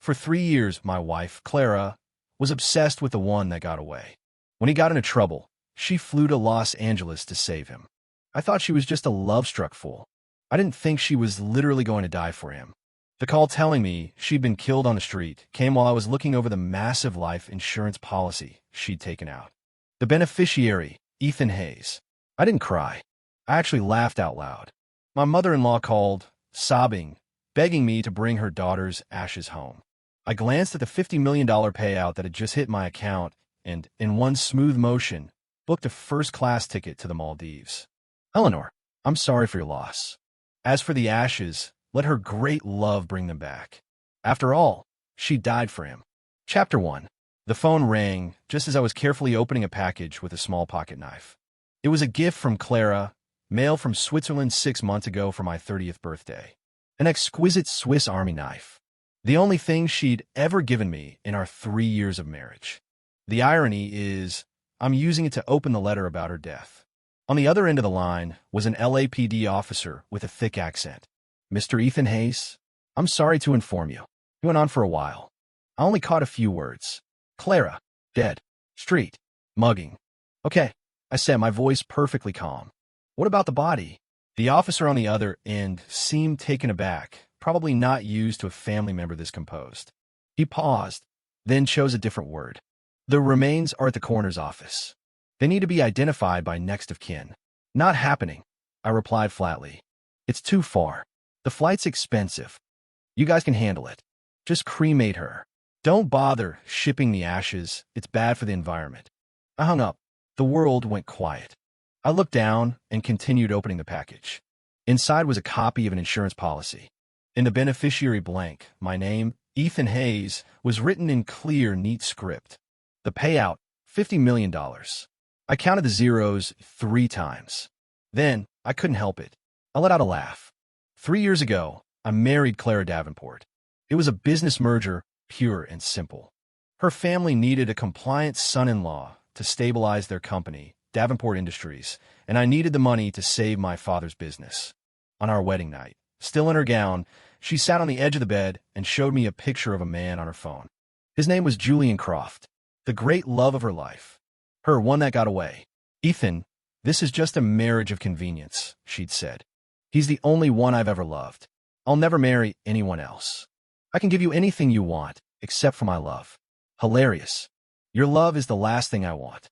For 3 years, my wife, Clara, was obsessed with the one that got away. When he got into trouble, she flew to Los Angeles to save him. I thought she was just a love-struck fool. I didn't think she was literally going to die for him. The call telling me she'd been killed on the street came while I was looking over the massive life insurance policy she'd taken out. The beneficiary, Ethan Hayes. I didn't cry. I actually laughed out loud. My mother-in-law called, sobbing, begging me to bring her daughter's ashes home. I glanced at the $50 million payout that had just hit my account and, in one smooth motion, booked a first-class ticket to the Maldives. Eleanor, I'm sorry for your loss. As for the ashes, let her great love bring them back. After all, she died for him. Chapter 1. The phone rang just as I was carefully opening a package with a small pocket knife. It was a gift from Clara, mailed from Switzerland 6 months ago for my 30th birthday. An exquisite Swiss Army knife. The only thing she'd ever given me in our 3 years of marriage. The irony is, I'm using it to open the letter about her death. On the other end of the line was an LAPD officer with a thick accent. Mr. Ethan Hayes, I'm sorry to inform you. He went on for a while. I only caught a few words. Clara, dead. Street. Mugging. Okay, I said, my voice perfectly calm. What about the body? The officer on the other end seemed taken aback, probably not used to a family member this composed. He paused, then chose a different word. The remains are at the coroner's office. They need to be identified by next of kin. Not happening, I replied flatly. It's too far. The flight's expensive. You guys can handle it. Just cremate her. Don't bother shipping the ashes. It's bad for the environment. I hung up. The world went quiet. I looked down and continued opening the package. Inside was a copy of an insurance policy. In the beneficiary blank, my name, Ethan Hayes, was written in clear, neat script. The payout, $50 million. I counted the zeros 3 times. Then, I couldn't help it. I let out a laugh. 3 years ago, I married Clara Davenport. It was a business merger, pure and simple. Her family needed a compliant son-in-law to stabilize their company, Davenport Industries, and I needed the money to save my father's business. On our wedding night, still in her gown, she sat on the edge of the bed and showed me a picture of a man on her phone. His name was Julian Croft, the great love of her life. Her one that got away. Ethan, this is just a marriage of convenience, she'd said. He's the only one I've ever loved. I'll never marry anyone else. I can give you anything you want, except for my love. Hilarious. Your love is the last thing I want.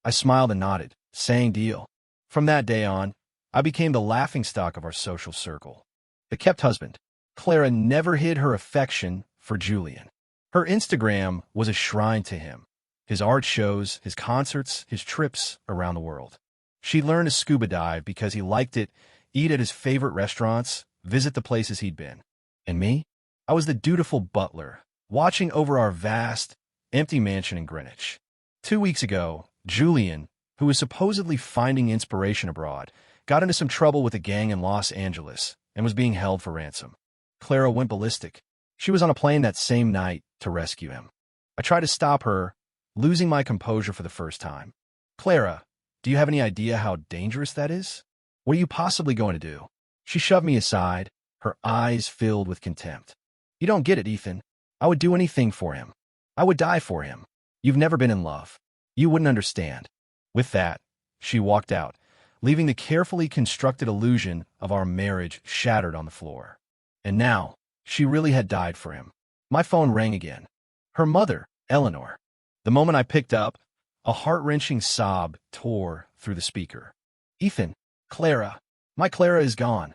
I smiled and nodded, saying deal. From that day on, I became the laughingstock of our social circle. The kept husband. Clara never hid her affection for Julian. Her Instagram was a shrine to him. His art shows, his concerts, his trips around the world. She learned to scuba dive because he liked it, eat at his favorite restaurants, visit the places he'd been. And me? I was the dutiful butler, watching over our vast, empty mansion in Greenwich. 2 weeks ago, Julian, who was supposedly finding inspiration abroad, got into some trouble with a gang in Los Angeles and was being held for ransom. Clara went ballistic. She was on a plane that same night to rescue him. I tried to stop her, losing my composure for the first time. Clara, do you have any idea how dangerous that is? What are you possibly going to do? She shoved me aside, her eyes filled with contempt. You don't get it, Ethan. I would do anything for him. I would die for him. You've never been in love. You wouldn't understand. With that, she walked out, leaving the carefully constructed illusion of our marriage shattered on the floor. And now, she really had died for him. My phone rang again. Her mother, Eleanor. The moment I picked up, a heart-wrenching sob tore through the speaker. Ethan, Clara, my Clara is gone.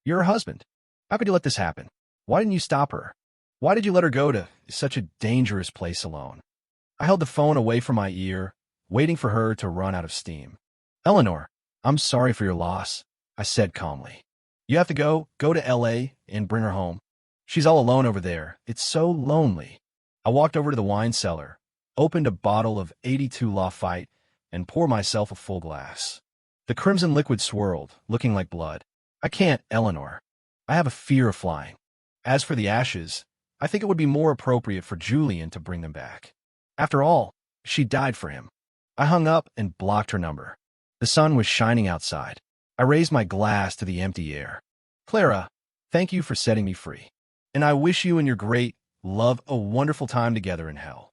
You're her husband. How could you let this happen? Why didn't you stop her? Why did you let her go to such a dangerous place alone? I held the phone away from my ear, waiting for her to run out of steam. Eleanor, I'm sorry for your loss, I said calmly. You have to go to L.A. and bring her home. She's all alone over there. It's so lonely. I walked over to the wine cellar, opened a bottle of 82 Lafite, and poured myself a full glass. The crimson liquid swirled, looking like blood. I can't, Eleanor. I have a fear of flying. As for the ashes, I think it would be more appropriate for Julian to bring them back. After all, she died for him. I hung up and blocked her number. The sun was shining outside. I raised my glass to the empty air. Clara, thank you for setting me free. And I wish you and your great love a wonderful time together in hell.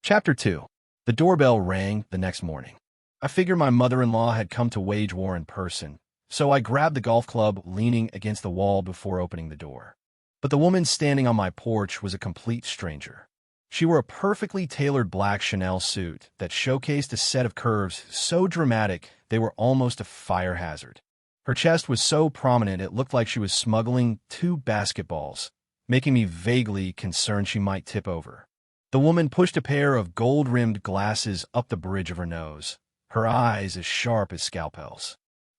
Chapter 2. The doorbell rang the next morning. I figured my mother-in-law had come to wage war in person, so I grabbed the golf club leaning against the wall before opening the door. But the woman standing on my porch was a complete stranger. She wore a perfectly tailored black Chanel suit that showcased a set of curves so dramatic they were almost a fire hazard. Her chest was so prominent it looked like she was smuggling 2 basketballs, making me vaguely concerned she might tip over. The woman pushed a pair of gold-rimmed glasses up the bridge of her nose, her eyes as sharp as scalpels.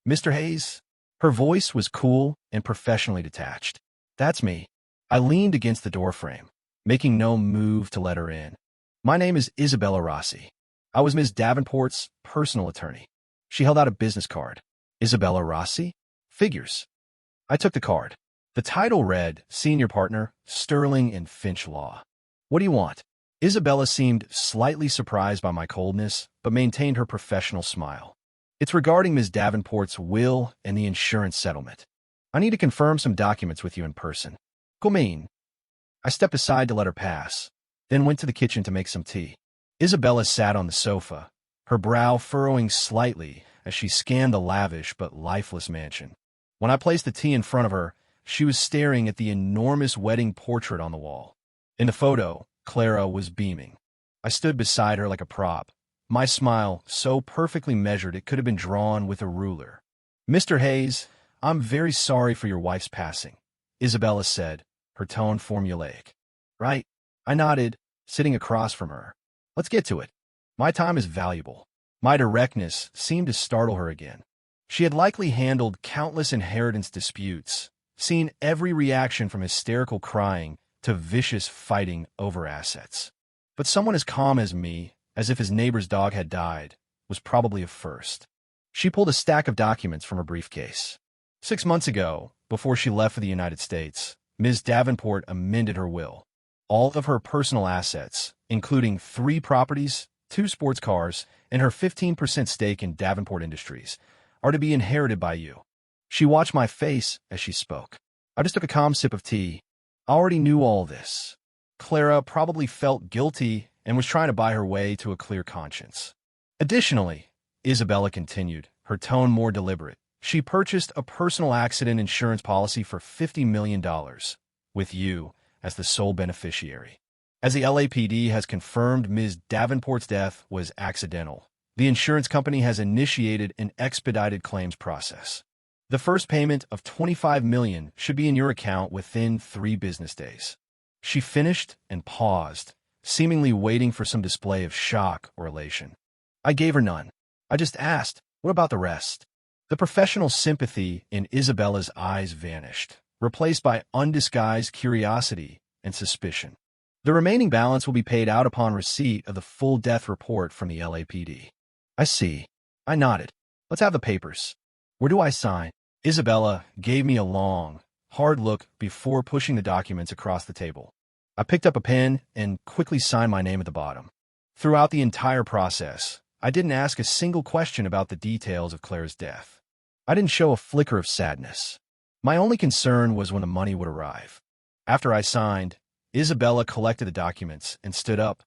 "Mr. Hayes?" Her voice was cool and professionally detached. "That's me." I leaned against the doorframe, making no move to let her in. "My name is Isabella Rossi. I was Ms. Davenport's personal attorney." She held out a business card. "Isabella Rossi? Figures." I took the card. The title read, "Senior Partner, Sterling and Finch Law." "What do you want?" Isabella seemed slightly surprised by my coldness, but maintained her professional smile. "It's regarding Ms. Davenport's will and the insurance settlement. I need to confirm some documents with you in person." "Come in." I stepped aside to let her pass, then went to the kitchen to make some tea. Isabella sat on the sofa, her brow furrowing slightly as she scanned the lavish but lifeless mansion. When I placed the tea in front of her, she was staring at the enormous wedding portrait on the wall. In the photo, Clara was beaming. I stood beside her like a prop, my smile so perfectly measured it could have been drawn with a ruler. "Mr. Hayes, I'm very sorry for your wife's passing," Isabella said, her tone formulaic. "Right?" I nodded, sitting across from her. "Let's get to it. My time is valuable." My directness seemed to startle her again. She had likely handled countless inheritance disputes, seen every reaction from hysterical crying to vicious fighting over assets. But someone as calm as me, as if his neighbor's dog had died, was probably a first. She pulled a stack of documents from her briefcase. 6 months ago, before she left for the United States, Ms. Davenport amended her will. All of her personal assets, including 3 properties, 2 sports cars, and her 15% stake in Davenport Industries, are to be inherited by you. She watched my face as she spoke. I just took a calm sip of tea. I already knew all this. Clara probably felt guilty and was trying to buy her way to a clear conscience. Additionally, Isabella continued, her tone more deliberate, she purchased a personal accident insurance policy for $50 million, with you as the sole beneficiary. As the LAPD has confirmed Ms. Davenport's death was accidental, the insurance company has initiated an expedited claims process. The first payment of $25 million should be in your account within 3 business days. She finished and paused, seemingly waiting for some display of shock or elation. I gave her none. I just asked, "What about the rest?" The professional sympathy in Isabella's eyes vanished, replaced by undisguised curiosity and suspicion. "The remaining balance will be paid out upon receipt of the full death report from the LAPD." "I see." I nodded. "Let's have the papers." "Where do I sign?" Isabella gave me a long, hard look before pushing the documents across the table. I picked up a pen and quickly signed my name at the bottom. Throughout the entire process, I didn't ask a single question about the details of Clara's death. I didn't show a flicker of sadness. My only concern was when the money would arrive. After I signed, Isabella collected the documents and stood up.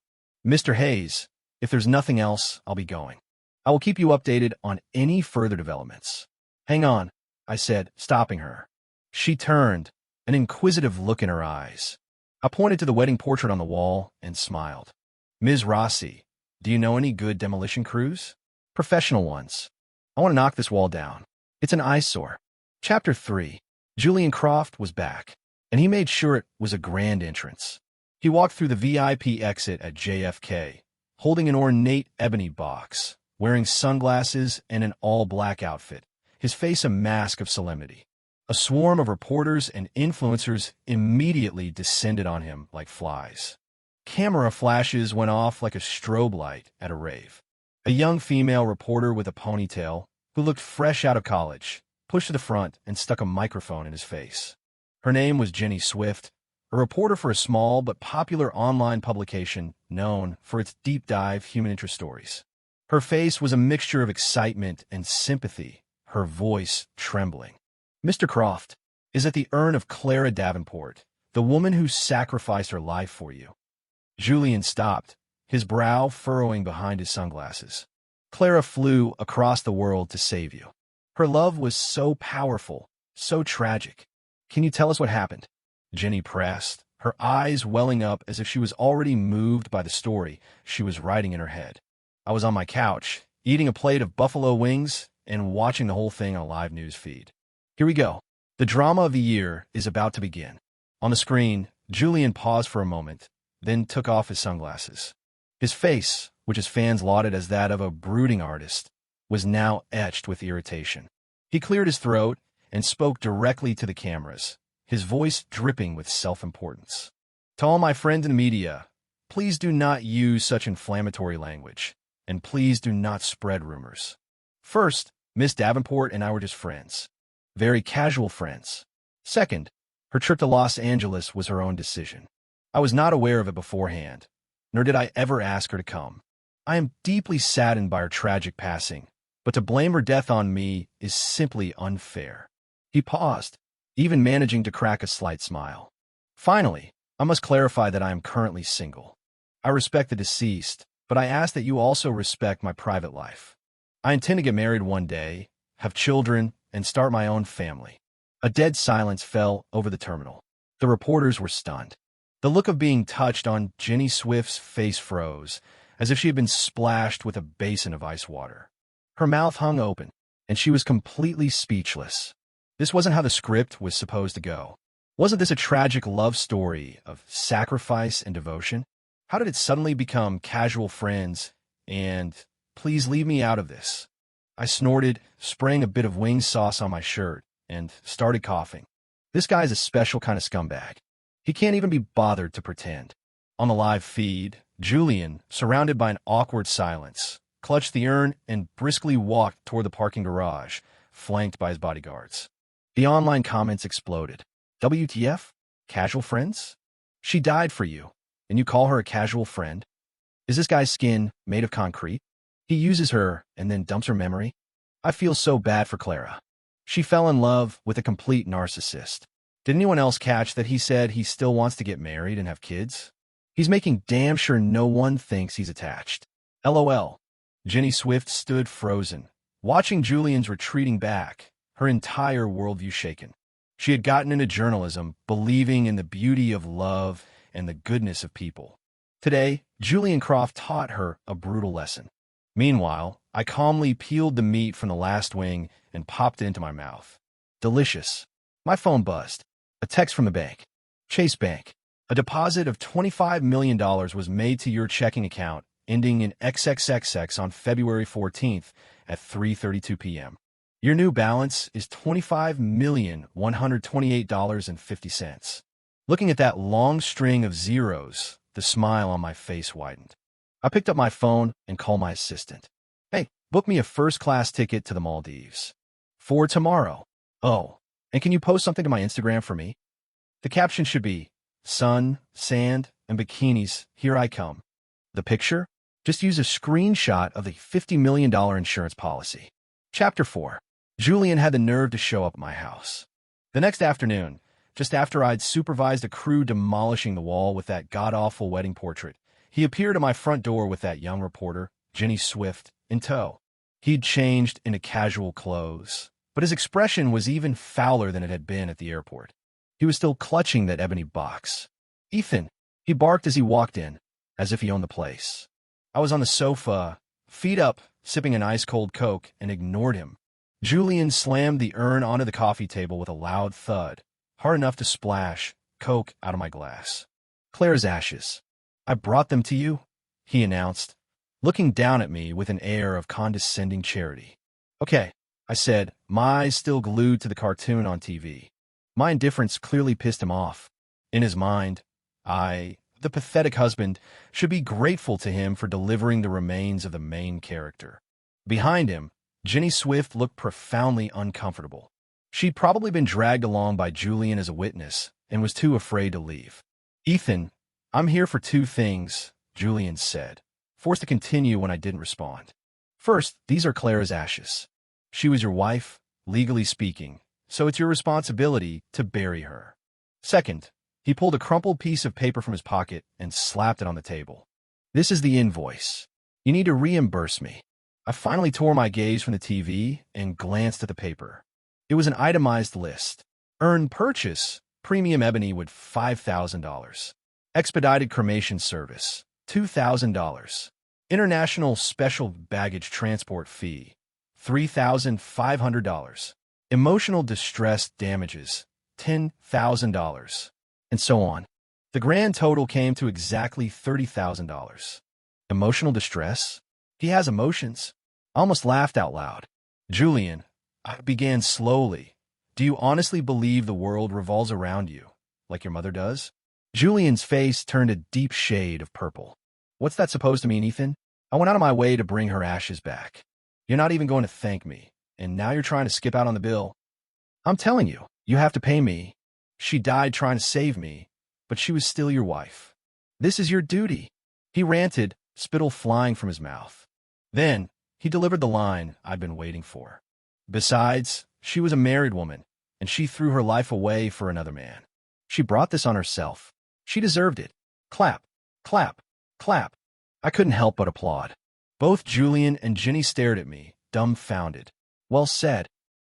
"Mr. Hayes, if there's nothing else, I'll be going. I will keep you updated on any further developments." "Hang on," I said, stopping her. She turned, an inquisitive look in her eyes. I pointed to the wedding portrait on the wall and smiled. "Ms. Rossi, do you know any good demolition crews?" "Professional ones. I want to knock this wall down. It's an eyesore." Chapter 3. Julian Croft was back, and he made sure it was a grand entrance. He walked through the VIP exit at JFK, holding an ornate ebony box, wearing sunglasses and an all-black outfit, his face a mask of solemnity. A swarm of reporters and influencers immediately descended on him like flies. Camera flashes went off like a strobe light at a rave. A young female reporter with a ponytail, who looked fresh out of college, pushed to the front and stuck a microphone in his face. Her name was Jenny Swift, a reporter for a small but popular online publication known for its deep-dive human interest stories. Her face was a mixture of excitement and sympathy, her voice trembling. "Mr. Croft, is at the urn of Clara Davenport, The woman who sacrificed her life for you. Julian stopped, his brow furrowing behind his sunglasses. Clara flew across the world to save you. Her love was so powerful, so tragic. Can you tell us what happened? Jenny pressed, her eyes welling up as if she was already moved by the story she was writing in her head. I was on my couch, eating a plate of buffalo wings and watching the whole thing on a live news feed. Here we go. The drama of the year is about to begin. On the screen, Julian paused for a moment, then took off his sunglasses. His face, which his fans lauded as that of a brooding artist, was now etched with irritation. He cleared his throat and spoke directly to the cameras, his voice dripping with self-importance. To all my friends in the media, please do not use such inflammatory language, and please do not spread rumors. First, Miss Davenport and I were just friends. Very casual friends. Second, her trip to Los Angeles was her own decision. I was not aware of it beforehand, nor did I ever ask her to come. I am deeply saddened by her tragic passing, but to blame her death on me is simply unfair. He paused, even managing to crack a slight smile. Finally, I must clarify that I am currently single. I respect the deceased, but I ask that you also respect my private life. I intend to get married one day, have children, and start my own family. A dead silence fell over the terminal. The reporters were stunned. The look of being touched on Jenny Swift's face froze, as if she had been splashed with a basin of ice water. Her mouth hung open, and she was completely speechless. This wasn't how the script was supposed to go. Wasn't this a tragic love story of sacrifice and devotion? How did it suddenly become casual friends and, please leave me out of this? I snorted, spraying a bit of wing sauce on my shirt, and started coughing. This guy is a special kind of scumbag. He can't even be bothered to pretend. On the live feed, Julian, surrounded by an awkward silence, clutched the urn and briskly walked toward the parking garage, flanked by his bodyguards. The online comments exploded. WTF? Casual friends? She died for you, and you call her a casual friend? Is this guy's skin made of concrete? He uses her and then dumps her memory? I feel so bad for Clara. She fell in love with a complete narcissist. Did anyone else catch that he said he still wants to get married and have kids? He's making damn sure no one thinks he's attached. LOL. Jenny Swift stood frozen, watching Julian's retreating back, her entire worldview shaken. She had gotten into journalism, believing in the beauty of love and the goodness of people. Today, Julian Croft taught her a brutal lesson. Meanwhile, I calmly peeled the meat from the last wing and popped it into my mouth. Delicious. My phone buzzed. A text from the bank. Chase Bank. A deposit of $25 million was made to your checking account, ending in XXXX on February 14th at 3:32 p.m. Your new balance is $25,128.50. Looking at that long string of zeros, the smile on my face widened. I picked up my phone and called my assistant. Hey, book me a first-class ticket to the Maldives. For tomorrow. Oh, and can you post something to my Instagram for me? The caption should be, sun, sand, and bikinis, here I come. The picture? Just use a screenshot of the $50 million insurance policy. Chapter 4. Julian had the nerve to show up at my house. The next afternoon, just after I'd supervised a crew demolishing the wall with that god-awful wedding portrait, he appeared at my front door with that young reporter, Jenny Swift, in tow. He'd changed into casual clothes, but his expression was even fouler than it had been at the airport. He was still clutching that ebony box. Ethan, he barked as he walked in, as if he owned the place. I was on the sofa, feet up, sipping an ice-cold Coke, and ignored him. Julian slammed the urn onto the coffee table with a loud thud, hard enough to splash Coke out of my glass. Claire's ashes. I brought them to you, he announced, looking down at me with an air of condescending charity. Okay, I said, my eyes still glued to the cartoon on TV. My indifference clearly pissed him off. In his mind, I, the pathetic husband, should be grateful to him for delivering the remains of the main character. Behind him, Jenny Swift looked profoundly uncomfortable. She'd probably been dragged along by Julian as a witness and was too afraid to leave. Ethan, I'm here for two things, Julian said, forced to continue when I didn't respond. First, these are Clara's ashes. She was your wife, legally speaking, so it's your responsibility to bury her. Second, He pulled a crumpled piece of paper from his pocket and slapped it on the table. This is the invoice. You need to reimburse me. I finally tore my gaze from the TV and glanced at the paper. It was an itemized list. Earned purchase, premium ebony wood $5,000. Expedited cremation service, $2,000. International special baggage transport fee, $3,500. Emotional distress damages, $10,000. And so on. The grand total came to exactly $30,000. Emotional distress? He has emotions. I almost laughed out loud. Julian, I began slowly. Do you honestly believe the world revolves around you, like your mother does? Julian's face turned a deep shade of purple. What's that supposed to mean, Ethan? I went out of my way to bring her ashes back. You're not even going to thank me, and now you're trying to skip out on the bill. I'm telling you, you have to pay me. She died trying to save me, but she was still your wife. This is your duty. He ranted, spittle flying from his mouth. Then, he delivered the line I'd been waiting for. Besides, she was a married woman, and she threw her life away for another man. She brought this on herself. She deserved it. Clap, clap, clap. I couldn't help but applaud. Both Julian and Ginny stared at me, dumbfounded. Well said.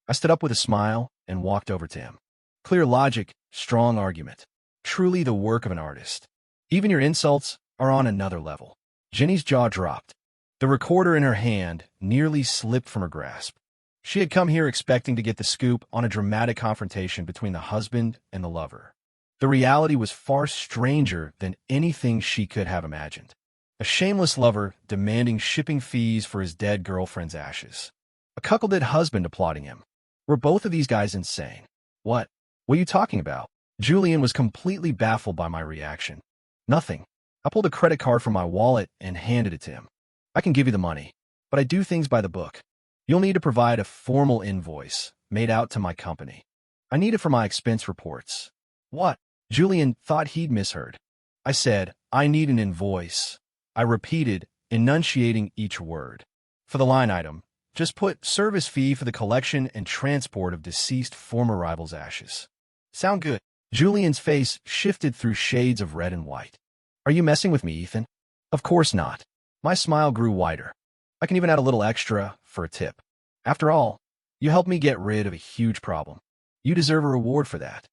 I stood up with a smile and walked over to him. Clear logic, strong argument. Truly the work of an artist. Even your insults are on another level. Ginny's jaw dropped. The recorder in her hand nearly slipped from her grasp. She had come here expecting to get the scoop on a dramatic confrontation between the husband and the lover. The reality was far stranger than anything she could have imagined. A shameless lover demanding shipping fees for his dead girlfriend's ashes. A cuckolded husband applauding him. Were both of these guys insane? What are you talking about? Julian was completely baffled by my reaction. Nothing. I pulled a credit card from my wallet and handed it to him. I can give you the money, but I do things by the book. You'll need to provide a formal invoice made out to my company. I need it for my expense reports. What? Julian thought he'd misheard. I said, I need an invoice. I repeated, enunciating each word. For the line item, just put service fee for the collection and transport of deceased former rival's ashes. Sound good? Julian's face shifted through shades of red and white. Are you messing with me, Ethan? Of course not. My smile grew wider. I can even add a little extra for a tip. After all, you helped me get rid of a huge problem. You deserve a reward for that.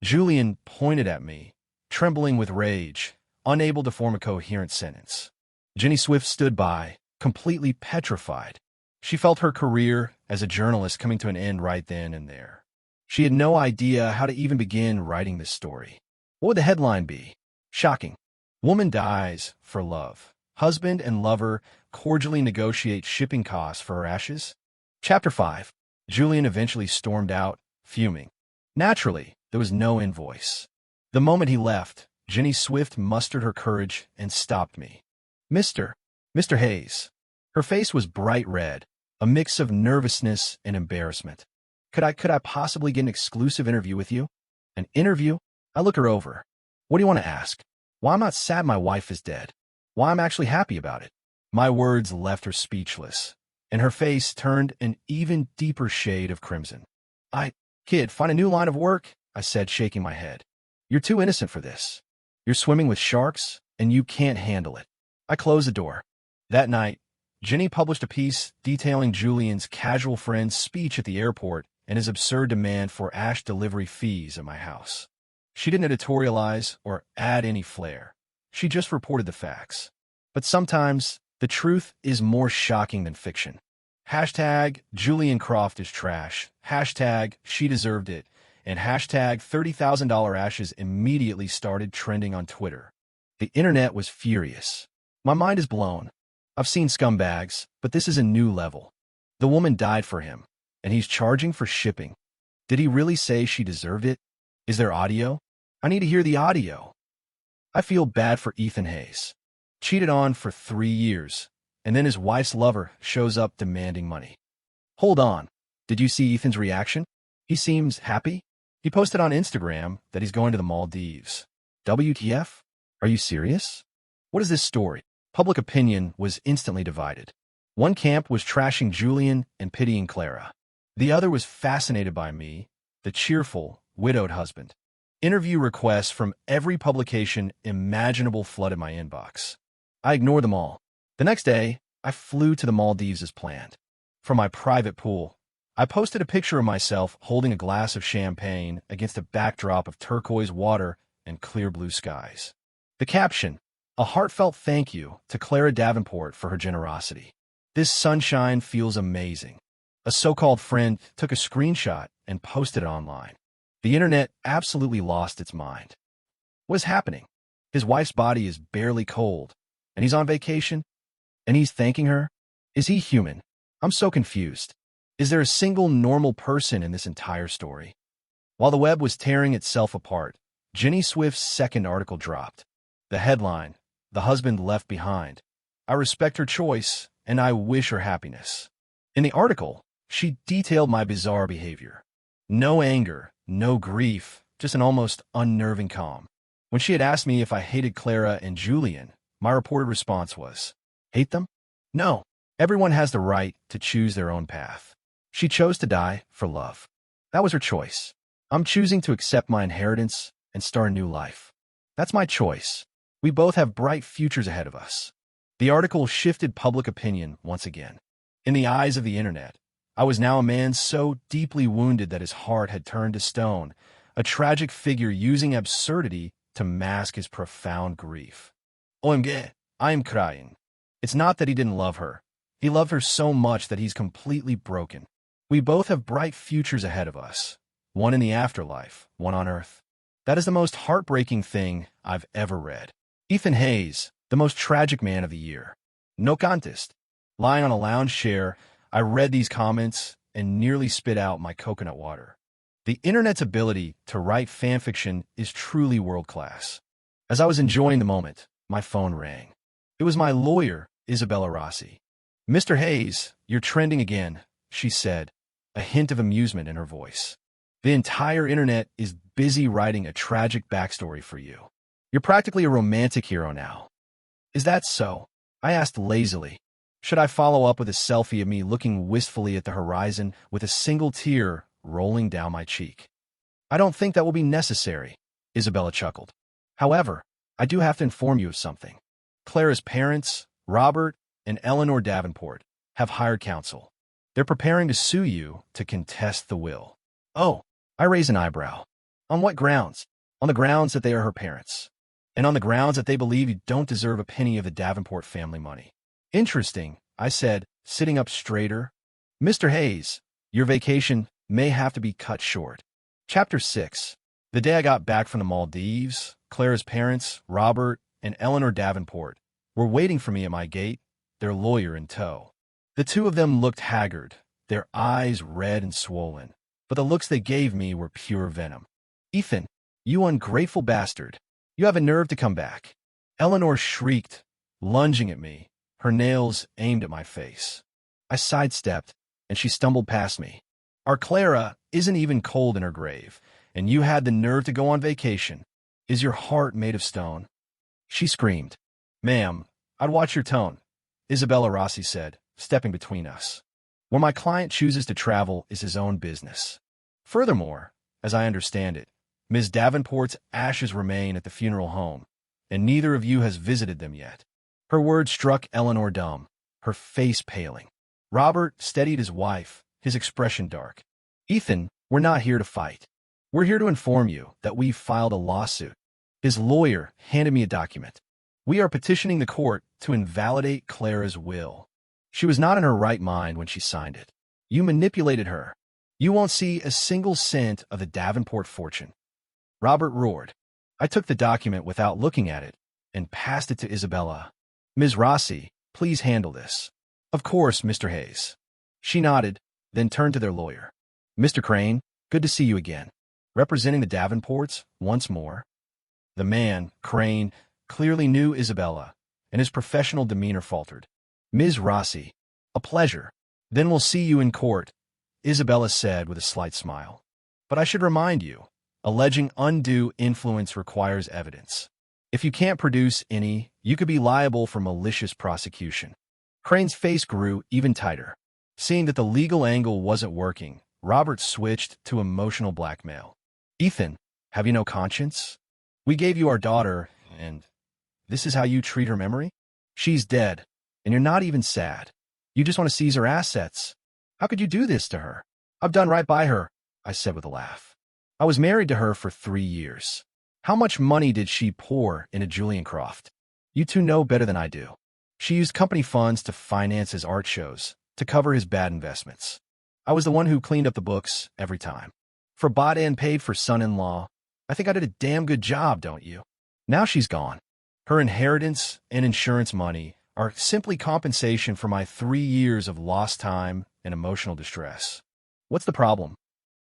Julian pointed at me, trembling with rage, unable to form a coherent sentence. Jenny Swift stood by, completely petrified. She felt her career as a journalist coming to an end right then and there. She had no idea how to even begin writing this story. What would the headline be? Shocking. Woman dies for love. Husband and lover cordially negotiate shipping costs for her ashes. Chapter 5. Julian eventually stormed out, fuming. Naturally, there was no invoice. The moment he left, Jenny Swift mustered her courage and stopped me. Mr. Hayes. Her face was bright red, a mix of nervousness and embarrassment. Could I possibly get an exclusive interview with you? An interview? I look her over. What do you want to ask? Why I'm not sad my wife is dead. Why I'm actually happy about it. My words left her speechless, and her face turned an even deeper shade of crimson. Kid, find a new line of work, I said, shaking my head. You're too innocent for this. You're swimming with sharks, and you can't handle it. I closed the door. That night, Jenny published a piece detailing Julian's casual friend's speech at the airport and his absurd demand for ash delivery fees at my house. She didn't editorialize or add any flair. She just reported the facts. But sometimes, the truth is more shocking than fiction. Hashtag Julian Croft is trash. Hashtag she deserved it. And hashtag $30,000 ashes immediately started trending on Twitter. The internet was furious. My mind is blown. I've seen scumbags, but this is a new level. The woman died for him, and he's charging for shipping. Did he really say she deserved it? Is there audio? I need to hear the audio. I feel bad for Ethan Hayes. Cheated on for 3 years, and then his wife's lover shows up demanding money. Hold on. Did you see Ethan's reaction? He seems happy. He posted on Instagram that he's going to the Maldives. WTF? Are you serious? What is this story? Public opinion was instantly divided. One camp was trashing Julian and pitying Clara. The other was fascinated by me, the cheerful, widowed husband. Interview requests from every publication imaginable flooded my inbox. I ignored them all. The next day, I flew to the Maldives as planned. From my private pool, I posted a picture of myself holding a glass of champagne against a backdrop of turquoise water and clear blue skies. The caption, a heartfelt thank you to Clara Davenport for her generosity. This sunshine feels amazing. A so-called friend took a screenshot and posted it online. The internet absolutely lost its mind. What's happening? His wife's body is barely cold, and he's on vacation, and he's thanking her? Is he human? I'm so confused. Is there a single normal person in this entire story? While the web was tearing itself apart, Jenny Swift's second article dropped. The headline, "The Husband Left Behind. I respect her choice, and I wish her happiness." In the article, she detailed my bizarre behavior. No anger, no grief, just an almost unnerving calm. When she had asked me if I hated Clara and Julian, my reported response was, "Hate them? No. Everyone has the right to choose their own path. She chose to die for love. That was her choice. I'm choosing to accept my inheritance and start a new life. That's my choice. We both have bright futures ahead of us." The article shifted public opinion once again. In the eyes of the internet, I was now a man so deeply wounded that his heart had turned to stone, a tragic figure using absurdity to mask his profound grief. OMG, I am crying. It's not that he didn't love her. He loved her so much that he's completely broken. We both have bright futures ahead of us, one in the afterlife, one on Earth. That is the most heartbreaking thing I've ever read. Ethan Hayes, the most tragic man of the year. No contest. Lying on a lounge chair, I read these comments and nearly spit out my coconut water. The internet's ability to write fanfiction is truly world-class. As I was enjoying the moment, my phone rang. It was my lawyer, Isabella Rossi. "Mr. Hayes, you're trending again," she said, a hint of amusement in her voice. "The entire internet is busy writing a tragic backstory for you. You're practically a romantic hero now." "Is that so?" I asked lazily. Should I follow up with a selfie of me looking wistfully at the horizon with a single tear rolling down my cheek? "I don't think that will be necessary," Isabella chuckled. "However, I do have to inform you of something. Clara's parents, Robert and Eleanor Davenport, have hired counsel. They're preparing to sue you to contest the will." "Oh," I raise an eyebrow. "On what grounds?" "On the grounds that they are her parents, and on the grounds that they believe you don't deserve a penny of the Davenport family money." "Interesting," I said, sitting up straighter. "Mr. Hayes, your vacation may have to be cut short." Chapter 6. The day I got back from the Maldives, Clara's parents, Robert and Eleanor Davenport, were waiting for me at my gate, their lawyer in tow. The two of them looked haggard, their eyes red and swollen, but the looks they gave me were pure venom. "Ethan, you ungrateful bastard. You have a nerve to come back." Eleanor shrieked, lunging at me, her nails aimed at my face. I sidestepped, and she stumbled past me. "Our Clara isn't even cold in her grave, and you had the nerve to go on vacation. Is your heart made of stone?" She screamed. "Ma'am, I'd watch your tone," Isabella Rossi said, stepping between us. "Where my client chooses to travel is his own business. Furthermore, as I understand it, Ms. Davenport's ashes remain at the funeral home, and neither of you has visited them yet." Her words struck Eleanor dumb, her face paling. Robert steadied his wife, his expression dark. "Ethan, we're not here to fight. We're here to inform you that we've filed a lawsuit." His lawyer handed me a document. "We are petitioning the court to invalidate Clara's will. She was not in her right mind when she signed it. You manipulated her. You won't see a single cent of the Davenport fortune." Robert roared. I took the document without looking at it and passed it to Isabella. "Ms. Rossi, please handle this." "Of course, Mr. Hayes." She nodded, then turned to their lawyer. "Mr. Crane, good to see you again. Representing the Davenports once more." The man, Crane, clearly knew Isabella, and his professional demeanor faltered. "Ms. Rossi, a pleasure. Then we'll see you in court," Isabella said with a slight smile. "But I should remind you, alleging undue influence requires evidence. If you can't produce any, you could be liable for malicious prosecution." Crane's face grew even tighter. Seeing that the legal angle wasn't working, Robert switched to emotional blackmail. "Ethan, Have you no conscience? We gave you our daughter, and this is how you treat her memory? She's dead, and you're not even sad. You just want to seize her assets. How could you do this to her? I've done right by her, I said with a laugh. I was married to her for 3 years. How much money did she pour into Julian Croft? You two know better than I do. She used company funds to finance his art shows, to cover his bad investments. I was the one who cleaned up the books every time. For bought and paid for son-in-law, I think I did a damn good job, don't you? Now she's gone. Her inheritance and insurance money are simply compensation for my 3 years of lost time and emotional distress. What's the problem?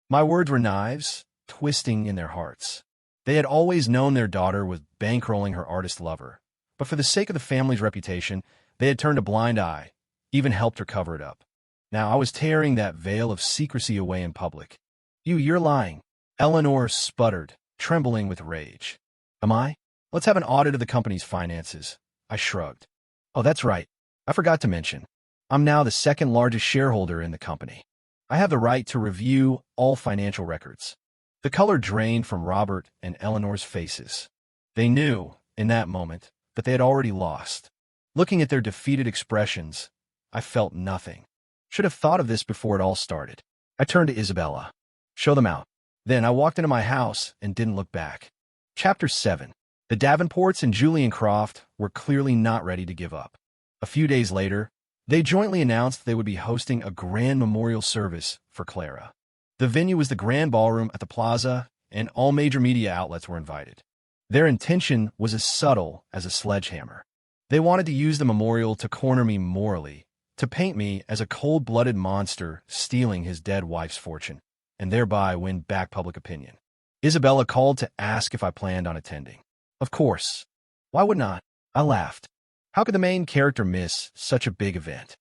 My words were knives, twisting in their hearts. They had always known their daughter was bankrolling her artist lover, but for the sake of the family's reputation, they had turned a blind eye, even helped her cover it up. Now I was tearing that veil of secrecy away in public. You're lying. Eleanor sputtered, trembling with rage. Am I? Let's have an audit of the company's finances. I shrugged. Oh, that's right. I forgot to mention. I'm now the second largest shareholder in the company. I have the right to review all financial records. The color drained from Robert and Eleanor's faces. They knew, in that moment, that they had already lost. Looking at their defeated expressions, I felt nothing. Should have thought of this before it all started. I turned to Isabella. Show them out. Then I walked into my house and didn't look back. Chapter 7. The Davenports and Julian Croft were clearly not ready to give up. A few days later, they jointly announced they would be hosting a grand memorial service for Clara. The venue was the Grand Ballroom at the Plaza, and all major media outlets were invited. Their intention was as subtle as a sledgehammer. They wanted to use the memorial to corner me morally, to paint me as a cold-blooded monster stealing his dead wife's fortune, and thereby win back public opinion. Isabella called to ask if I planned on attending. Of course. Why would not? I laughed. How could the main character miss such a big event?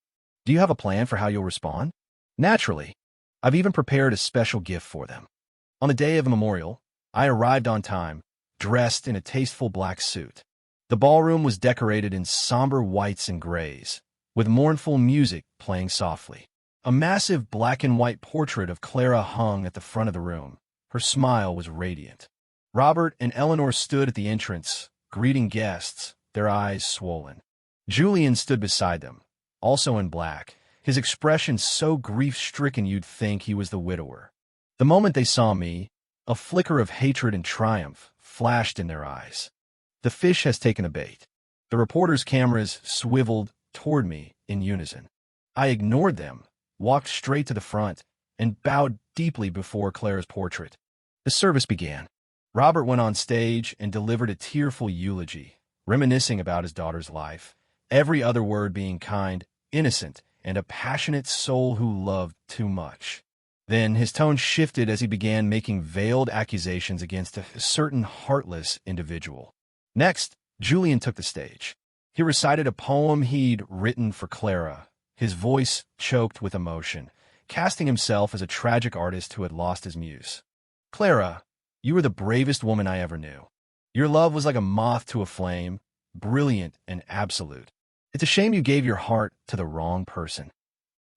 Do you have a plan for how you'll respond? Naturally. I've even prepared a special gift for them. On the day of the memorial, I arrived on time, dressed in a tasteful black suit. The ballroom was decorated in somber whites and grays, with mournful music playing softly. A massive black and white portrait of Clara hung at the front of the room. Her smile was radiant. Robert and Eleanor stood at the entrance, greeting guests, their eyes swollen. Julian stood beside them, also in black, his expression so grief-stricken you'd think he was the widower. The moment they saw me, a flicker of hatred and triumph flashed in their eyes. The fish has taken a bait. The reporters' cameras swiveled toward me in unison. I ignored them, walked straight to the front, and bowed deeply before Clara's portrait. The service began. Robert went on stage and delivered a tearful eulogy, reminiscing about his daughter's life, every other word being kind, innocent, and a passionate soul who loved too much. Then his tone shifted as he began making veiled accusations against a certain heartless individual. Next, Julian took the stage. He recited a poem he'd written for Clara, his voice choked with emotion, casting himself as a tragic artist who had lost his muse. Clara, you were the bravest woman I ever knew. Your love was like a moth to a flame, brilliant and absolute. It's a shame you gave your heart to the wrong person.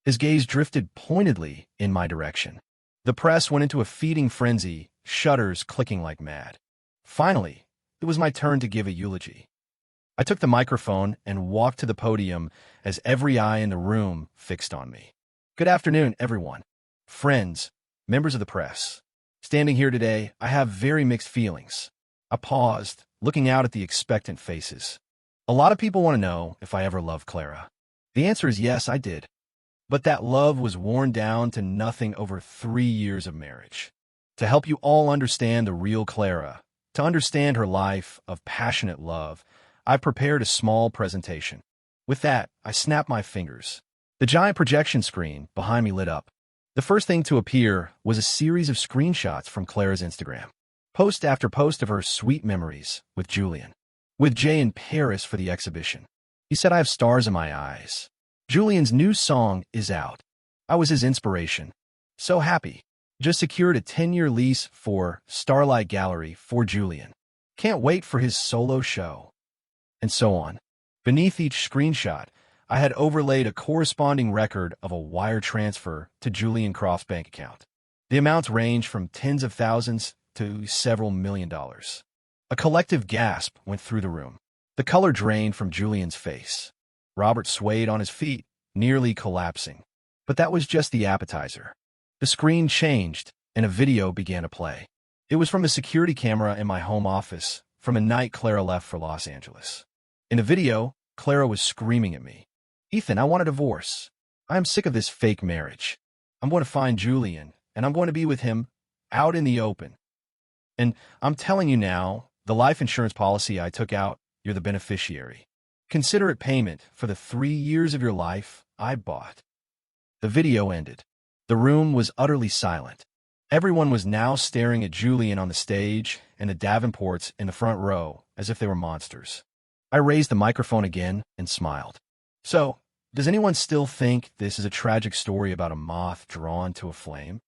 His gaze drifted pointedly in my direction. The press went into a feeding frenzy, shutters clicking like mad. Finally, it was my turn to give a eulogy. I took the microphone and walked to the podium as every eye in the room fixed on me. Good afternoon, everyone. Friends, members of the press. Standing here today, I have very mixed feelings. I paused, looking out at the expectant faces. A lot of people want to know if I ever loved Clara. The answer is yes, I did. But that love was worn down to nothing over 3 years of marriage. To help you all understand the real Clara, to understand her life of passionate love, I prepared a small presentation. With that, I snapped my fingers. The giant projection screen behind me lit up. The first thing to appear was a series of screenshots from Clara's Instagram. Post after post of her sweet memories with Julian. With Jay in Paris for the exhibition. He said I have stars in my eyes. Julian's new song is out. I was his inspiration. So happy. Just secured a 10-year lease for Starlight Gallery for Julian. Can't wait for his solo show. And so on. Beneath each screenshot, I had overlaid a corresponding record of a wire transfer to Julian Croft's bank account. The amounts ranged from tens of thousands to several $1,000,000. A collective gasp went through the room. The color drained from Julian's face. Robert swayed on his feet, nearly collapsing. But that was just the appetizer. The screen changed, and a video began to play. It was from a security camera in my home office, from a night Clara left for Los Angeles. In the video, Clara was screaming at me. "Ethan, I want a divorce. I am sick of this fake marriage. I'm going to find Julian, and I'm going to be with him out in the open. And I'm telling you now, the life insurance policy I took out, you're the beneficiary. Consider it payment for the 3 years of your life I bought." The video ended. The room was utterly silent. Everyone was now staring at Julian on the stage and the Davenports in the front row as if they were monsters. I raised the microphone again and smiled. "So, does anyone still think this is a tragic story about a moth drawn to a flame?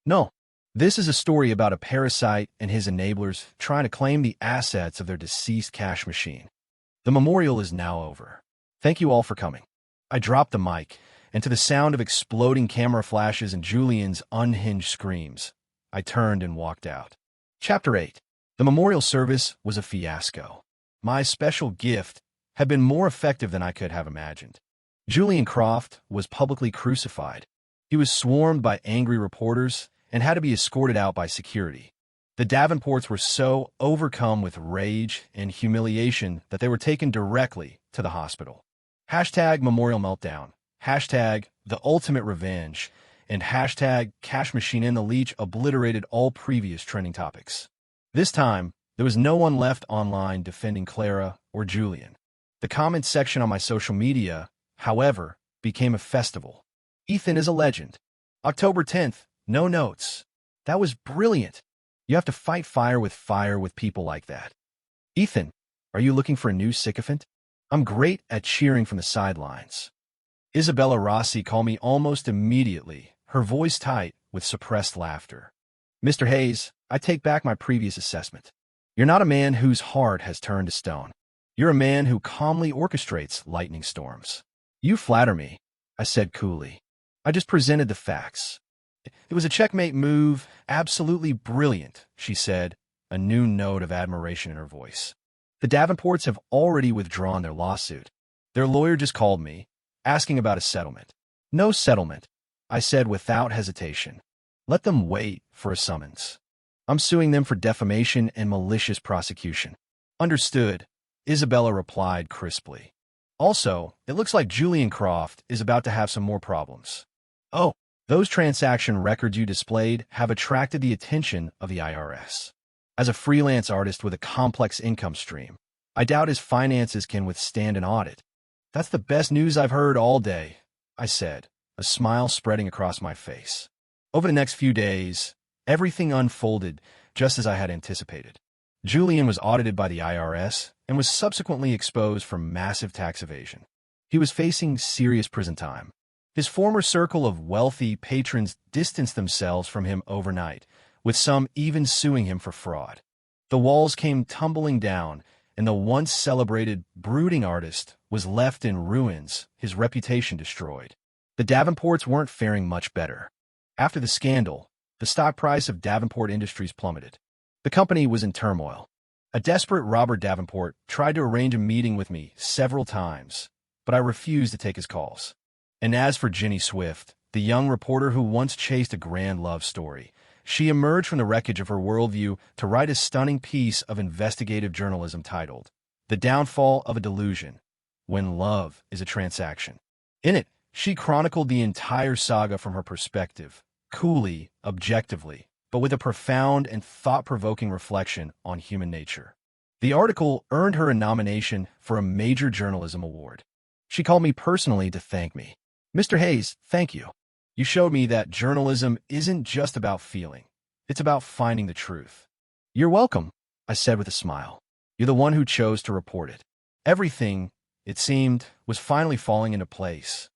No. This is a story about a parasite and his enablers trying to claim the assets of their deceased cash machine. The memorial is now over. Thank you all for coming." I dropped the mic, and to the sound of exploding camera flashes and Julian's unhinged screams, I turned and walked out. Chapter 8. The memorial service was a fiasco. My special gift had been more effective than I could have imagined. Julian Croft was publicly crucified. He was swarmed by angry reporters and had to be escorted out by security. The Davenports were so overcome with rage and humiliation that they were taken directly to the hospital. Hashtag Memorial Meltdown, hashtag The Ultimate Revenge, and hashtag Cash Machine and the Leech obliterated all previous trending topics. This time, there was no one left online defending Clara or Julian. The comment section on my social media, however, became a festival. "Ethan is a legend. October 10th, no notes. That was brilliant. You have to fight fire with people like that. Ethan, are you looking for a new sycophant? I'm great at cheering from the sidelines." Isabella Rossi called me almost immediately, her voice tight with suppressed laughter. "Mr. Hayes, I take back my previous assessment. You're not a man whose heart has turned to stone. You're a man who calmly orchestrates lightning storms." "You flatter me," I said coolly. "I just presented the facts." "It was a checkmate move, absolutely brilliant," she said, a new note of admiration in her voice. "The Davenports have already withdrawn their lawsuit. Their lawyer just called me, asking about a settlement." "No settlement," I said without hesitation. "Let them wait for a summons. I'm suing them for defamation and malicious prosecution." "Understood," Isabella replied crisply. "Also, it looks like Julian Croft is about to have some more problems." "Oh, those transaction records you displayed have attracted the attention of the IRS. As a freelance artist with a complex income stream, I doubt his finances can withstand an audit." "That's the best news I've heard all day," I said, a smile spreading across my face. Over the next few days, everything unfolded just as I had anticipated. Julian was audited by the IRS and was subsequently exposed for massive tax evasion. He was facing serious prison time. His former circle of wealthy patrons distanced themselves from him overnight, with some even suing him for fraud. The walls came tumbling down, and the once celebrated, brooding artist was left in ruins, his reputation destroyed. The Davenports weren't faring much better. After the scandal, the stock price of Davenport Industries plummeted. The company was in turmoil. A desperate Robert Davenport tried to arrange a meeting with me several times, but I refused to take his calls. And as for Jenny Swift, the young reporter who once chased a grand love story, she emerged from the wreckage of her worldview to write a stunning piece of investigative journalism titled, "The Downfall of a Delusion, When Love is a Transaction." In it, she chronicled the entire saga from her perspective, coolly, objectively, but with a profound and thought-provoking reflection on human nature. The article earned her a nomination for a major journalism award. She called me personally to thank me. "Mr. Hayes, thank you. You showed me that journalism isn't just about feeling. It's about finding the truth." "You're welcome," I said with a smile. "You're the one who chose to report it." Everything, it seemed, was finally falling into place.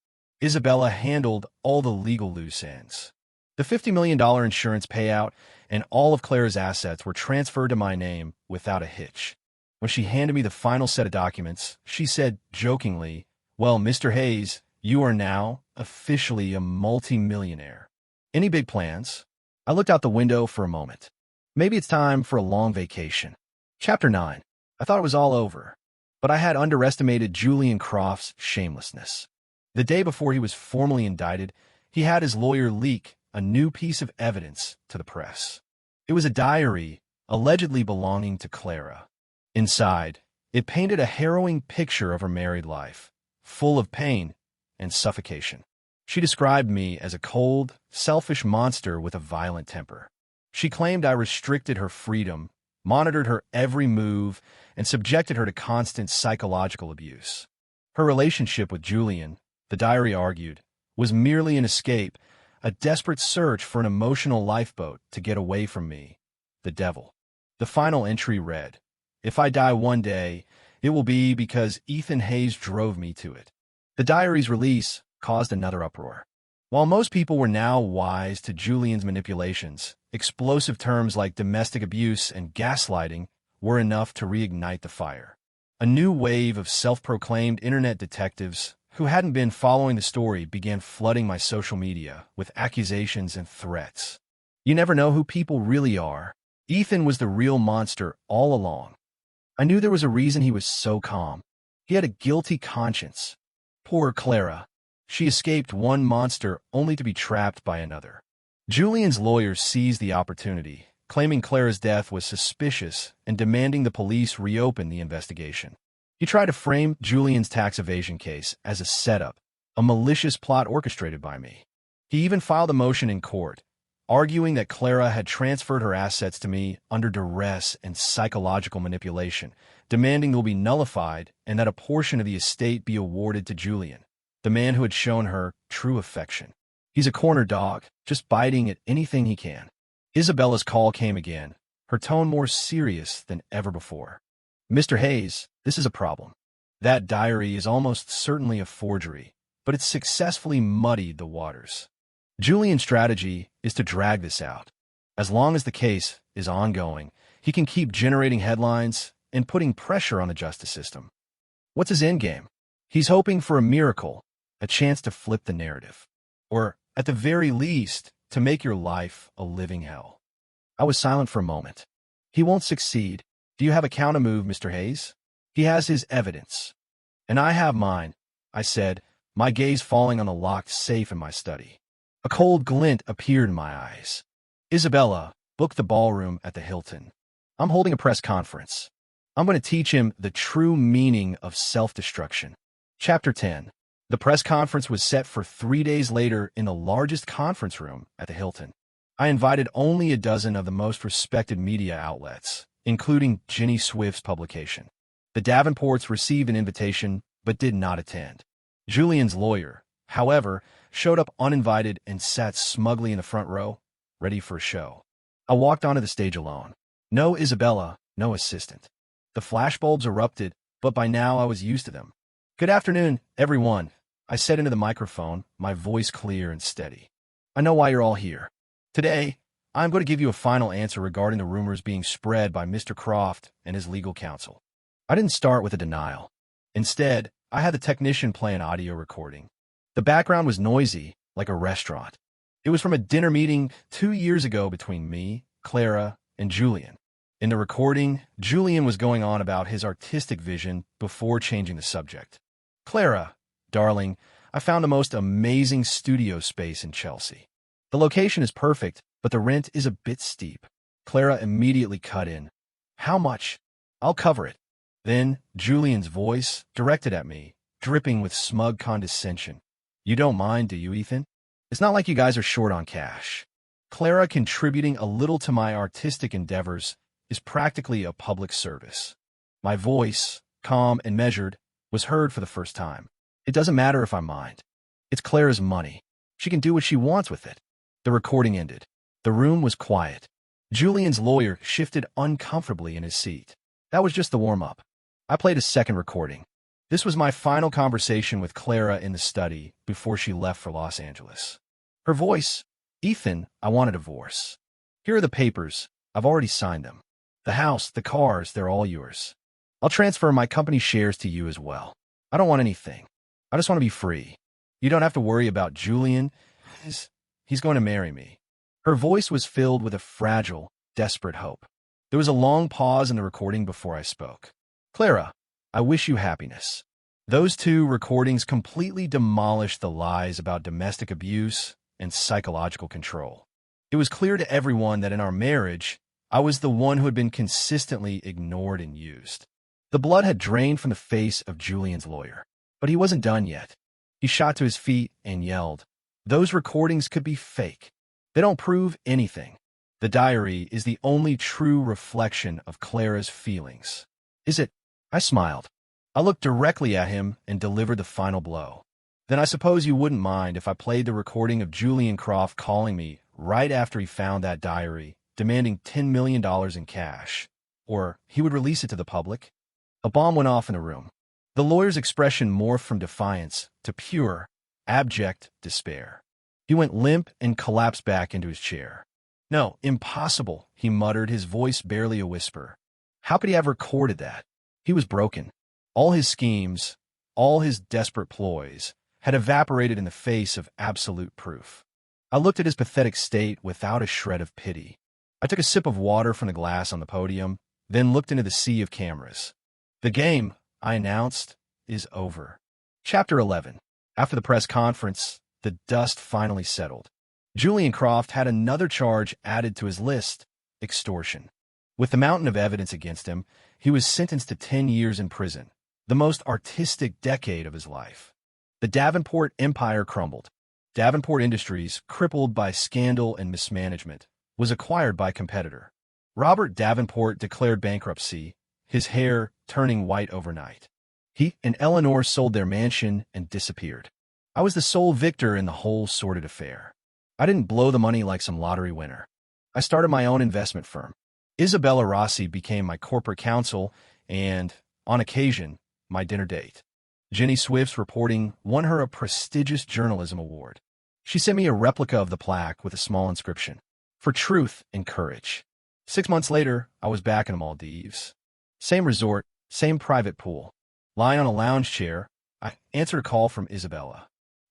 Isabella handled all the legal loose ends. The $50 million insurance payout and all of Clara's assets were transferred to my name without a hitch. When she handed me the final set of documents, she said jokingly, "Well, Mr. Hayes, you are now officially a multi-millionaire. Any big plans?" I looked out the window for a moment. Maybe it's time for a long vacation. Chapter 9. I thought it was all over, but I had underestimated Julian Croft's shamelessness. The day before he was formally indicted, he had his lawyer leak a new piece of evidence to the press. It was a diary allegedly belonging to Clara. Inside, it painted a harrowing picture of her married life, full of pain and suffocation. She described me as a cold, selfish monster with a violent temper. She claimed I restricted her freedom, monitored her every move, and subjected her to constant psychological abuse. Her relationship with Julian, the diary argued, was merely an escape, a desperate search for an emotional lifeboat to get away from me, the devil. The final entry read, "If I die one day, it will be because Ethan Hayes drove me to it." The diary's release caused another uproar. While most people were now wise to Julian's manipulations, explosive terms like domestic abuse and gaslighting were enough to reignite the fire. A new wave of self-proclaimed internet detectives who hadn't been following the story began flooding my social media with accusations and threats. You never know who people really are. Ethan was the real monster all along. I knew there was a reason he was so calm. He had a guilty conscience. Poor Clara. She escaped one monster only to be trapped by another. Julian's lawyers seized the opportunity, claiming Clara's death was suspicious and demanding the police reopen the investigation. He tried to frame Julian's tax evasion case as a setup, a malicious plot orchestrated by me. He even filed a motion in court, arguing that Clara had transferred her assets to me under duress and psychological manipulation, demanding they will be nullified and that a portion of the estate be awarded to Julian, the man who had shown her true affection. He's a corner dog, just biting at anything he can. Isabella's call came again, her tone more serious than ever before. "Mr. Hayes, this is a problem. That diary is almost certainly a forgery, but it's successfully muddied the waters. Julian's strategy is to drag this out. As long as the case is ongoing, he can keep generating headlines and putting pressure on the justice system. What's his endgame? He's hoping for a miracle, a chance to flip the narrative. Or, at the very least, to make your life a living hell." I was silent for a moment. "He won't succeed. Do you have a countermove, Mr. Hayes?" "He has his evidence. And I have mine," I said, my gaze falling on the locked safe in my study. A cold glint appeared in my eyes. "Isabella, book the ballroom at the Hilton. I'm holding a press conference. I'm going to teach him the true meaning of self-destruction." Chapter 10. The press conference was set for 3 days later in the largest conference room at the Hilton. I invited only a dozen of the most respected media outlets, including Jenny Swift's publication. The Davenports received an invitation but did not attend. Julian's lawyer, however, showed up uninvited and sat smugly in the front row, ready for a show. I walked onto the stage alone. No Isabella, no assistant. The flashbulbs erupted, but by now I was used to them. "Good afternoon, everyone," I said into the microphone, my voice clear and steady. "I know why you're all here. Today, I'm going to give you a final answer regarding the rumors being spread by Mr. Croft and his legal counsel." I didn't start with a denial. Instead, I had the technician play an audio recording. The background was noisy, like a restaurant. It was from a dinner meeting 2 years ago between me, Clara, and Julian. In the recording, Julian was going on about his artistic vision before changing the subject. "Clara, darling, I found the most amazing studio space in Chelsea. The location is perfect, but the rent is a bit steep." Clara immediately cut in. "How much?" "I'll cover it." Then Julian's voice, directed at me, dripping with smug condescension. "You don't mind, do you, Ethan? It's not like you guys are short on cash. Clara contributing a little to my artistic endeavors is practically a public service." My voice, calm and measured, was heard for the first time. "It doesn't matter if I mind. It's Clara's money. She can do what she wants with it." The recording ended. The room was quiet. Julian's lawyer shifted uncomfortably in his seat. That was just the warm-up. I played a second recording. This was my final conversation with Clara in the study before she left for Los Angeles. Her voice, "Ethan, I want a divorce. Here are the papers. I've already signed them. The house, the cars, they're all yours. I'll transfer my company shares to you as well. I don't want anything. I just want to be free. You don't have to worry about Julian. He's going to marry me." Her voice was filled with a fragile, desperate hope. There was a long pause in the recording before I spoke. Clara, I wish you happiness. Those two recordings completely demolished the lies about domestic abuse and psychological control. It was clear to everyone that in our marriage, I was the one who had been consistently ignored and used. The blood had drained from the face of Julian's lawyer, but he wasn't done yet. He shot to his feet and yelled, "Those recordings could be fake. They don't prove anything. The diary is the only true reflection of Clara's feelings." "Is it?" I smiled. I looked directly at him and delivered the final blow. "Then I suppose you wouldn't mind if I played the recording of Julian Croft calling me right after he found that diary, demanding $10 million in cash. Or he would release it to the public?" A bomb went off in the room. The lawyer's expression morphed from defiance to pure, abject despair. He went limp and collapsed back into his chair. "No, impossible," he muttered, his voice barely a whisper. How could he have recorded that? He was broken. All his schemes, all his desperate ploys, had evaporated in the face of absolute proof. I looked at his pathetic state without a shred of pity. I took a sip of water from the glass on the podium, then looked into the sea of cameras. "The game," I announced, "is over." Chapter 11. After the press conference, the dust finally settled. Julian Croft had another charge added to his list: extortion. With the mountain of evidence against him, he was sentenced to 10 years in prison, the most artistic decade of his life. The Davenport empire crumbled. Davenport Industries, crippled by scandal and mismanagement, was acquired by a competitor. Robert Davenport declared bankruptcy, his hair turning white overnight. He and Eleanor sold their mansion and disappeared. I was the sole victor in the whole sordid affair. I didn't blow the money like some lottery winner. I started my own investment firm. Isabella Rossi became my corporate counsel and, on occasion, my dinner date. Jenny Swift's reporting won her a prestigious journalism award. She sent me a replica of the plaque with a small inscription, "For truth and courage." 6 months later, I was back in the Maldives. Same resort, same private pool. Lying on a lounge chair, I answered a call from Isabella.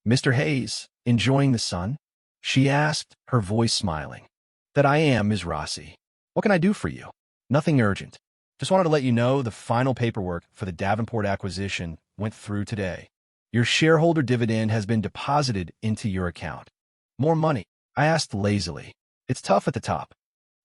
"Mr. Hayes, enjoying the sun?" she asked, her voice smiling. "That I am, Ms. Rossi. What can I do for you?" "Nothing urgent. Just wanted to let you know the final paperwork for the Davenport acquisition went through today. Your shareholder dividend has been deposited into your account." "More money?" I asked lazily. "It's tough at the top."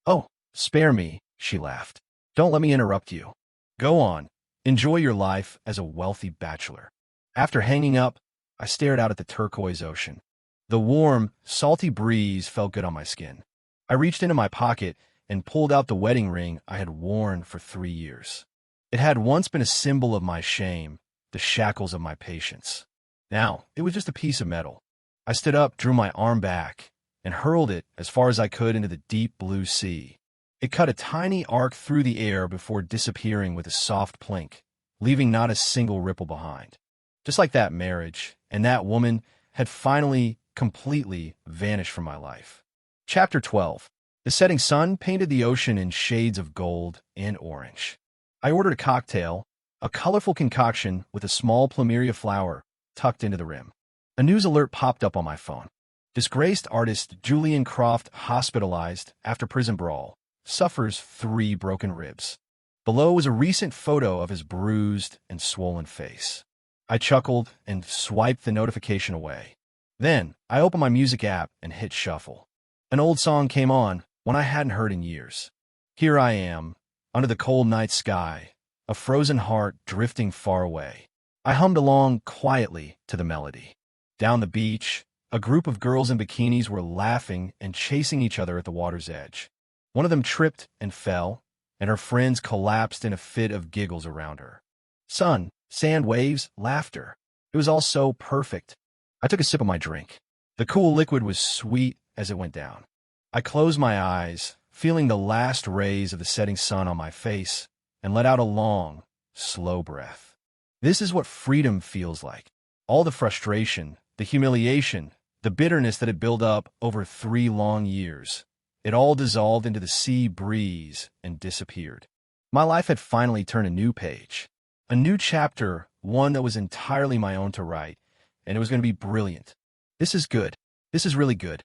"Oh, spare me," she laughed. "Don't let me interrupt you. Go on. Enjoy your life as a wealthy bachelor." After hanging up, I stared out at the turquoise ocean. The warm, salty breeze felt good on my skin. I reached into my pocket and pulled out the wedding ring I had worn for 3 years. It had once been a symbol of my shame, the shackles of my patience. Now, it was just a piece of metal. I stood up, drew my arm back, and hurled it as far as I could into the deep blue sea. It cut a tiny arc through the air before disappearing with a soft plink, leaving not a single ripple behind. Just like that marriage, and that woman had finally, completely vanished from my life. Chapter 12. The setting sun painted the ocean in shades of gold and orange. I ordered a cocktail, a colorful concoction with a small plumeria flower tucked into the rim. A news alert popped up on my phone. Disgraced artist Julian Croft hospitalized after prison brawl. Suffers 3 broken ribs. Below was a recent photo of his bruised and swollen face. I chuckled and swiped the notification away. Then, I opened my music app and hit shuffle. An old song came on, one I hadn't heard in years. Here I am, under the cold night sky, a frozen heart drifting far away. I hummed along quietly to the melody. Down the beach, a group of girls in bikinis were laughing and chasing each other at the water's edge. One of them tripped and fell, and her friends collapsed in a fit of giggles around her. Sun, sand, waves, laughter. It was all so perfect. I took a sip of my drink. The cool liquid was sweet as it went down. I closed my eyes, feeling the last rays of the setting sun on my face, and let out a long, slow breath. This is what freedom feels like. All the frustration, the humiliation, the bitterness that had built up over 3 long years. It all dissolved into the sea breeze and disappeared. My life had finally turned a new page. A new chapter, one that was entirely my own to write, and it was going to be brilliant. This is good. This is really good.